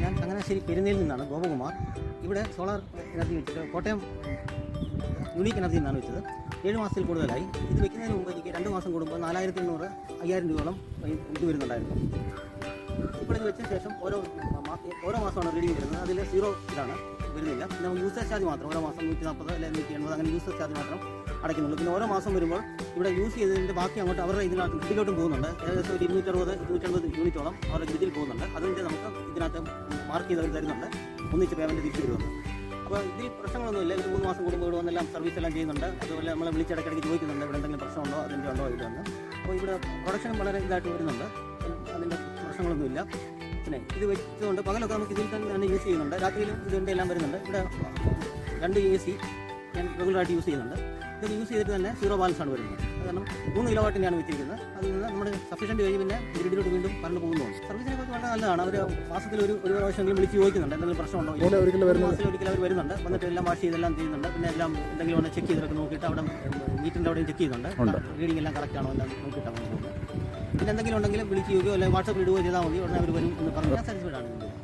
ഞാൻ ചങ്ങനാശ്ശേരി പെരുന്നയിൽ നിന്നാണ് ഗോപകുമാർ. ഇവിടെ സോളാർ എനർജി വെച്ചിട്ട് കോട്ടയം യൂണീക്ക് എനർജി എന്നാണ് വെച്ചത്. 7 മാസത്തിൽ കൂടുതലായി. ഇത് വെക്കുന്നതിന് മുമ്പ് എനിക്ക് 2 മാസം കൂടുമ്പോൾ 4800 5000 രൂപയോളം ഇത് വരുന്നുണ്ടായിരുന്നു. ഇപ്പോൾ ഇത് വെച്ച ശേഷം ഓരോ മാസമാണ് റീഡിങ് വരുന്നത്. അതിൽ 0 ഇതാണ് വരുന്നില്ല. പിന്നെ യൂസേജ് ചാർജ് മാത്രം ഓരോ മാസം 140 അല്ലെങ്കിൽ 180 അങ്ങനെ യൂസേജ് ചാർജ് മാത്രം അടയ്ക്കുന്നുള്ളൂ. പിന്നെ ഓരോ മാസം വരുമ്പോൾ ഇവിടെ യൂസ് ചെയ്തതിൻ്റെ ബാക്കി അങ്ങോട്ട് അവരുടെ ഇതിനകത്ത് ഗ്രിഡിലോട്ടും പോകുന്നുണ്ട്. ഏകദേശം ഒരു 260-280 യൂണിറ്റോളം അവരുടെ ഗ്രിഡിൽ പോകുന്നുണ്ട്. അതിൻ്റെ നമുക്ക് ഇതിനകത്ത് മാർക്ക് ചെയ്ത് അവർ തരുന്നുണ്ട്. ഒന്നിച്ച് പേയ്മെൻറ്റ് തിരിച്ചു തരുന്നുണ്ട്. അപ്പോൾ ഇതിൽ പ്രശ്നങ്ങളൊന്നുമില്ല. ഒരു 3 മാസം കൂടുമ്പോൾ ഇവിടെ വന്നെല്ലാം സർവീസ് എല്ലാം ചെയ്യുന്നുണ്ട്. അതുപോലെ നമ്മളെ വിളിച്ചിടയ്ക്കിടയ്ക്ക് ചോദിക്കുന്നുണ്ട് ഇവിടെ എന്തെങ്കിലും പ്രശ്നമുണ്ടോ അതിൻ്റെ ഉണ്ടോ ഇല്ലെന്ന്. അപ്പോൾ ഇവിടെ പ്രൊഡക്ഷനും വളരെ ഇതായിട്ട് വരുന്നുണ്ട്. അതിൻ്റെ പ്രശ്നങ്ങളൊന്നുമില്ല. പിന്നെ ഇത് വെച്ചുകൊണ്ട് പകലൊക്കെ നമുക്ക് ഇതിൽ തന്നെ യൂസ് ചെയ്യുന്നുണ്ട്. രാത്രിയിലും ഇതിൻ്റെ എല്ലാം വരുന്നുണ്ട്. ഇവിടെ 2 AC ഞാൻ റെഗുലറായിട്ട് യൂസ് ചെയ്യുന്നുണ്ട്. ഇത് യൂസ് ചെയ്തിട്ട് തന്നെ 0 ബാലൻസ് ആണ് വരുന്നത്. കാരണം 3 കിലോവാട്ടിൻ്റെയാണ് വെച്ചിരിക്കുന്നത്. അതിൽ നിന്ന് നമ്മൾ സഫീഷ്യൻറ്റ് കഴിഞ്ഞ് പിന്നെ ഗ്രിഡിലോട്ട് വീണ്ടും കറണ്ട് പോകുന്നുണ്ട്. സർവീസിനെ കുറിച്ച് വളരെ നല്ലതാണ്. അവർ മാസത്തിൽ ഒരു പ്രാവശ്യമെങ്കിലും വിളിച്ച് ചോദിക്കുന്നുണ്ട് എന്തെങ്കിലും പ്രശ്നമുണ്ടോ. മാസത്തിൽ ഒരിക്കലും അവർ വരുന്നുണ്ട്. വന്നിട്ട് എല്ലാം വാഷ് ചെയ്തെല്ലാം ചെയ്യുന്നുണ്ട്. പിന്നെ എല്ലാം എന്തെങ്കിലും ഒന്ന് ചെക്ക് ചെയ്തിട്ട് നോക്കിയിട്ട് അവിടെ മീറ്ററിൻ്റെ അവിടെയും ചെക്ക് ചെയ്യുന്നുണ്ട്. റീഡിംഗ് എല്ലാം കറക്റ്റ് ആണോ എല്ലാം നോക്കിയിട്ടാണ് പോകുന്നത്. പിന്നെ എന്തെങ്കിലും ഉണ്ടെങ്കിൽ വിളിക്കുകയോ അല്ലെങ്കിൽ വാട്സാപ്പ് ഇടുകയോ ചെയ്താൽ മതി. ഉടനെ അവർ വരും എന്ന് പറഞ്ഞാൽ സാറ്റിസ്ഫൈഡ് ആണ്.